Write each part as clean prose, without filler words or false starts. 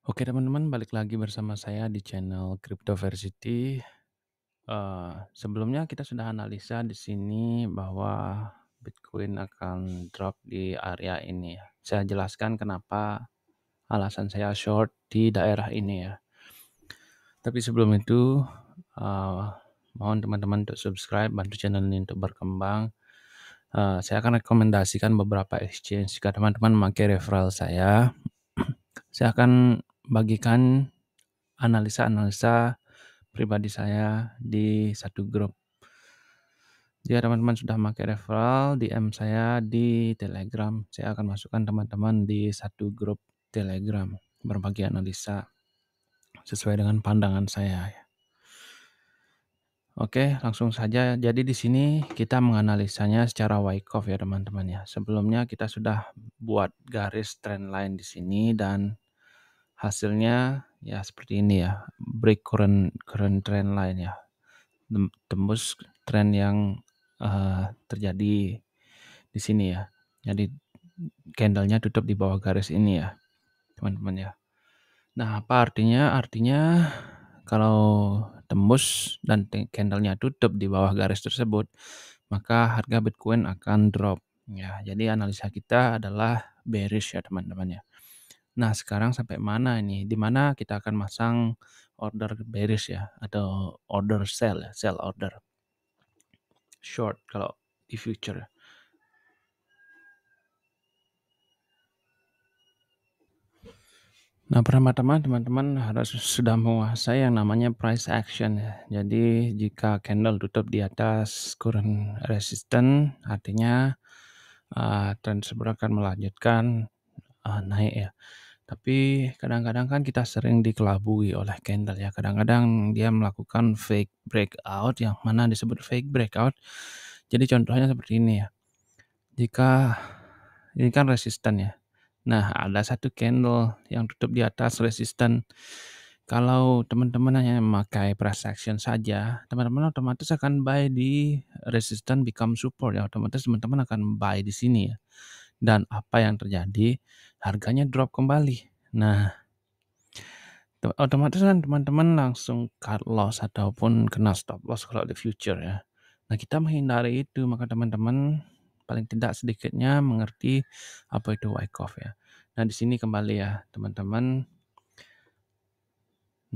Oke teman-teman, balik lagi bersama saya di channel Cryptoversity. Sebelumnya kita sudah analisa di sini bahwa Bitcoin akan drop di area ini ya. Saya jelaskan kenapa alasan saya short di daerah ini ya. Tapi sebelum itu, eee, mohon teman-teman untuk subscribe, bantu channel ini untuk berkembang. Saya akan rekomendasikan beberapa exchange jika teman-teman memakai referral saya. Saya akan bagikan analisa-analisa pribadi saya di satu grup. Jika teman-teman sudah memakai referral, DM saya di Telegram. Saya akan masukkan teman-teman di satu grup Telegram, berbagi analisa sesuai dengan pandangan saya. Oke, langsung saja. Jadi di sini kita menganalisanya secara Wyckoff ya teman-teman ya. Sebelumnya kita sudah buat garis trendline di sini dan hasilnya ya seperti ini ya. Break current trend line ya. Tembus tren yang terjadi di sini ya. Jadi candlenya tutup di bawah garis ini ya, teman-teman ya. Nah, apa artinya? Artinya kalau tembus dan candlenya tutup di bawah garis tersebut, maka harga Bitcoin akan drop. Ya, jadi analisa kita adalah bearish ya teman-teman ya. Nah, sekarang sampai mana ini? Di mana kita akan masang order bearish ya atau order sell ya, sell order. Short kalau di future. Nah, pertama-tama teman-teman harus sudah menguasai yang namanya price action ya. Jadi jika candle tutup di atas current resistance, artinya tren tersebut akan melanjutkan naik ya. Tapi kadang-kadang kan kita sering dikelabui oleh candle ya. Kadang-kadang dia melakukan fake breakout, yang mana disebut fake breakout. Jadi contohnya seperti ini ya. Jika ini kan resisten ya. Nah, ada satu candle yang tutup di atas resisten. Kalau teman-teman hanya memakai price action saja, teman-teman otomatis akan buy di resisten become support ya. Otomatis teman-teman akan buy di sini ya. Dan apa yang terjadi? Harganya drop kembali. Nah, otomatis kan teman-teman langsung cut loss ataupun kena stop loss kalau di future ya. Nah, kita menghindari itu, maka teman-teman paling tidak sedikitnya mengerti apa itu Wyckoff ya. Nah, di sini kembali ya, teman-teman.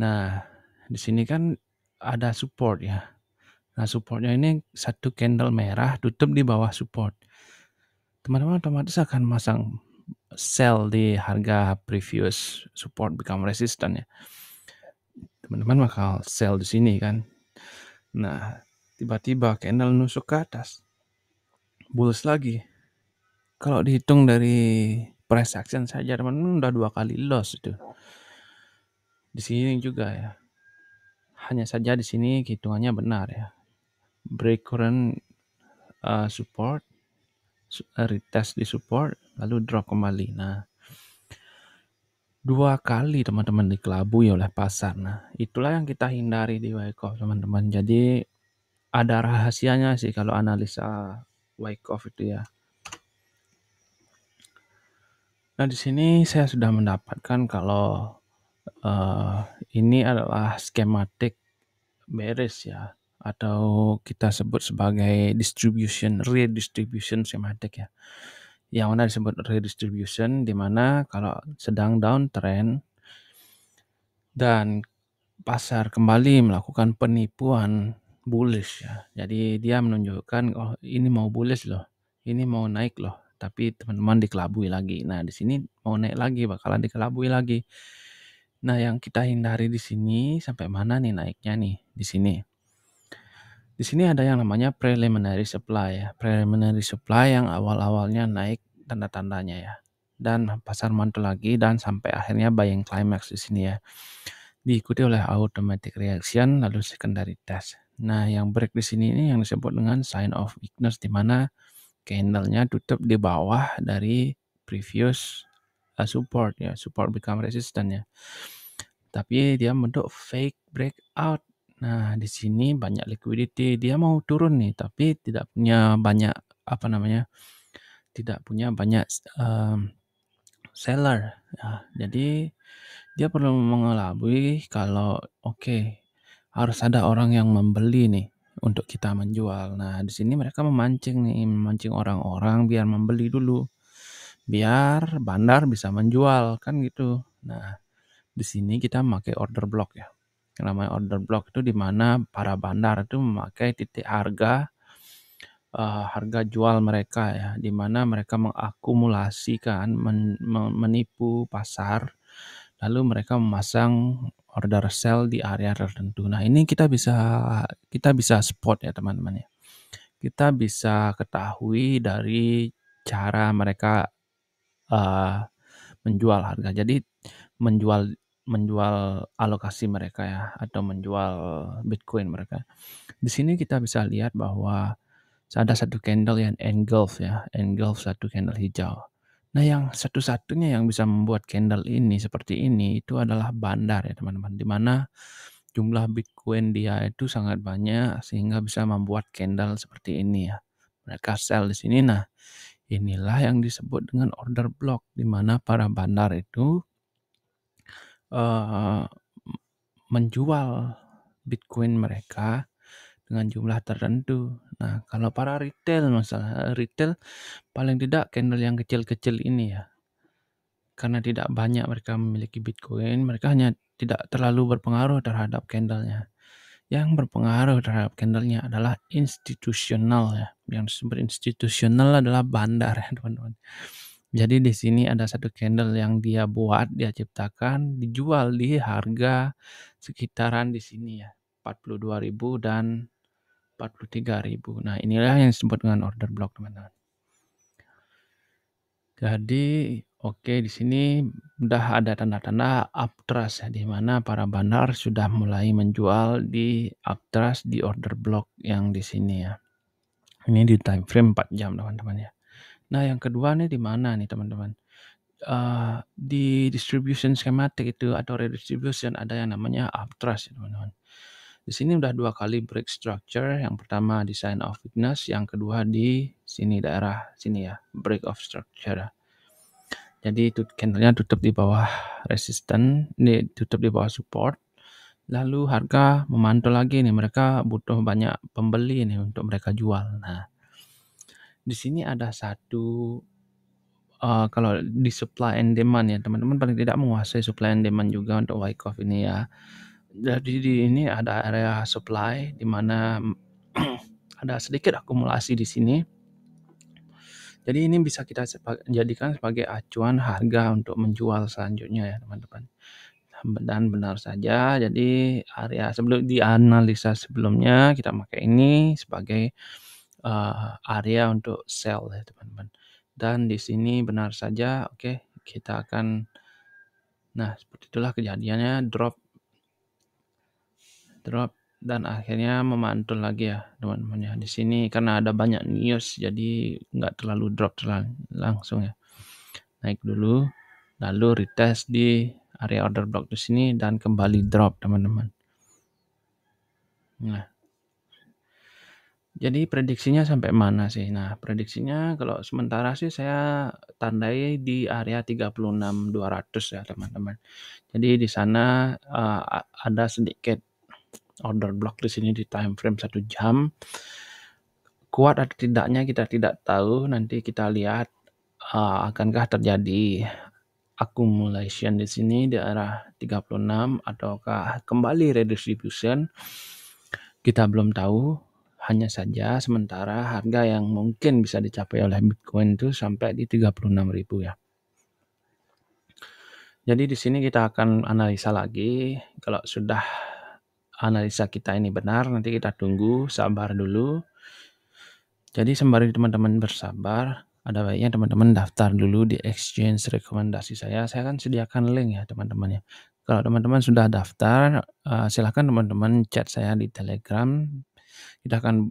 Nah, di sini kan ada support ya. Nah, supportnya ini satu candle merah tutup di bawah support. Teman-teman otomatis akan masang sell di harga previous support become resistant ya. Teman-teman bakal sell di sini kan. Nah, tiba-tiba candle nusuk ke atas. Bullish lagi. Kalau dihitung dari price action saja teman-teman udah 2 kali loss itu. Di sini juga ya. Hanya saja di sini hitungannya benar ya. Break current support, retest di support, lalu drop kembali. Nah, 2 kali teman-teman dikelabui oleh pasar. Nah, itulah yang kita hindari di Wyckoff teman-teman. Jadi ada rahasianya sih kalau analisa Wyckoff itu ya. Nah, di sini saya sudah mendapatkan kalau ini adalah skematik bearish ya, atau kita sebut sebagai redistribution schematic ya. Yang mana disebut redistribution, di mana kalau sedang downtrend dan pasar kembali melakukan penipuan bullish ya. Jadi dia menunjukkan oh ini mau bullish loh, ini mau naik loh, tapi teman-teman dikelabui lagi. Nah, di sini mau naik lagi bakalan dikelabui lagi. Nah, yang kita hindari di sini sampai mana nih naiknya nih di sini. Di sini ada yang namanya preliminary supply ya. Preliminary supply yang awal-awalnya naik tanda-tandanya ya. Dan pasar mantul lagi dan sampai akhirnya buying climax di sini ya. Diikuti oleh automatic reaction lalu secondary test. Nah, yang break di sini ini yang disebut dengan sign of weakness, di mana candlenya tutup di bawah dari previous support ya, support become resistant ya. Tapi dia bentuk fake breakout. Nah, di sini banyak liquidity. Dia mau turun nih, tapi tidak punya banyak tidak punya banyak seller. Ya, jadi dia perlu mengelabui kalau harus ada orang yang membeli nih untuk kita menjual. Nah, di sini mereka memancing orang-orang biar membeli dulu, biar bandar bisa menjual kan gitu. Nah, di sini kita memakai order block ya. Yang namanya order block itu di mana para bandar itu memakai titik harga jual mereka ya, di mana mereka mengakumulasikan, menipu pasar, lalu mereka memasang order sell di area tertentu. Nah, ini kita bisa spot ya teman-teman ya. Kita bisa ketahui dari cara mereka uh, menjual harga. Jadi menjual menjual alokasi mereka ya, atau menjual Bitcoin mereka. Di sini kita bisa lihat bahwa ada satu candle yang engulf satu candle hijau. Nah, yang satu-satunya yang bisa membuat candle ini seperti ini itu adalah bandar ya teman-teman, di mana jumlah Bitcoin dia itu sangat banyak sehingga bisa membuat candle seperti ini ya. Mereka sell di sini. Nah, inilah yang disebut dengan order block, di mana para bandar itu uh, menjual Bitcoin mereka dengan jumlah tertentu. Nah, kalau para retail paling tidak candle yang kecil-kecil ini ya, karena tidak banyak mereka memiliki Bitcoin, mereka hanya tidak terlalu berpengaruh terhadap candlenya. Yang berpengaruh terhadap candlenya adalah institusional ya. Yang disebut institusional adalah bandar ya teman-teman. Jadi di sini ada satu candle yang dia buat, dia ciptakan, dijual di harga sekitaran di sini ya, 42.000 dan 43.000. Nah, inilah yang disebut dengan order block, teman-teman. Jadi, di sini udah ada tanda-tanda uptrust ya, di mana para bandar sudah mulai menjual di uptrust di order block yang di sini ya. Ini di time frame 4 jam, teman-teman ya. Nah, yang kedua nih di mana nih, teman-teman? Di distribution schematic itu atau redistribution ada yang namanya uptrust ya, teman-teman. Di sini udah 2 kali break structure, yang pertama di sign of weakness, yang kedua di sini daerah sini ya, break of structure. Jadi candlenya tutup di bawah resisten, tutup di bawah support. Lalu harga memantul lagi nih, mereka butuh banyak pembeli nih untuk mereka jual. Nah, di sini ada satu kalau di supply and demand ya, teman-teman paling tidak menguasai supply and demand juga untuk Wyckoff ini ya. Jadi di ini ada area supply di mana ada sedikit akumulasi di sini. Jadi ini bisa kita jadikan sebagai acuan harga untuk menjual selanjutnya ya teman-teman. Dan benar saja, jadi area sebelum dianalisa sebelumnya kita pakai ini sebagai area untuk sell ya teman-teman. Dan di sini benar saja, kita akan, nah seperti itulah kejadiannya, drop dan akhirnya memantul lagi ya teman-teman ya. Di sini karena ada banyak news jadi nggak terlalu drop langsung ya. Naik dulu, lalu retest di area order block di sini dan kembali drop teman-teman. Nah, jadi prediksinya sampai mana sih? Nah, prediksinya kalau sementara sih saya tandai di area 36.200 ya teman-teman. Jadi di sana ada sedikit order block di sini di time frame 1 jam. Kuat atau tidaknya kita tidak tahu, nanti kita lihat akankah terjadi accumulation di sini di arah 36 ataukah kembali redistribution. Kita belum tahu, hanya saja sementara harga yang mungkin bisa dicapai oleh Bitcoin itu sampai di 36.000 ya. Jadi di sini kita akan analisa lagi. Kalau sudah analisa kita ini benar, nanti kita tunggu, sabar dulu. Jadi sembari teman-teman bersabar, ada baiknya teman-teman daftar dulu di exchange rekomendasi saya. Saya akan sediakan link ya teman-teman ya. Kalau teman-teman silakan daftar, silakan teman-teman chat saya di Telegram. Kita akan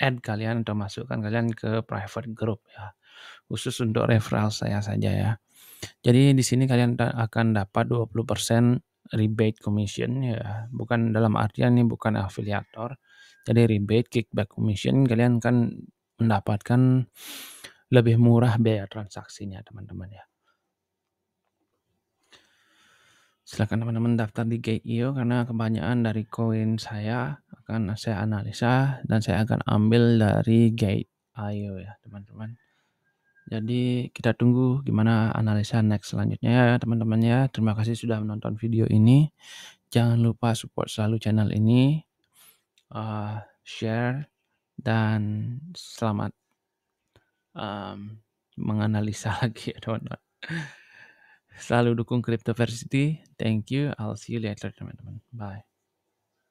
add kalian atau masukkan kalian ke private group ya. Khusus untuk referral saya saja ya. Jadi di sini kalian akan dapat 20% rebate commission ya. Bukan dalam artian ini bukan afiliator. Jadi rebate, kickback commission kalian kan mendapatkan lebih murah biaya transaksinya teman-teman ya. Silakan teman-teman daftar di Gate.io karena kebanyakan dari koin saya akan saya analisa dan saya akan ambil dari Gate.io ya teman-teman. Jadi kita tunggu gimana analisa next selanjutnya ya teman-teman ya. Terima kasih sudah menonton video ini. Jangan lupa support selalu channel ini, share, dan selamat menganalisa lagi ya teman-teman. Selalu dukung Cryptoversity. Thank you. I'll see you later teman-teman. Bye.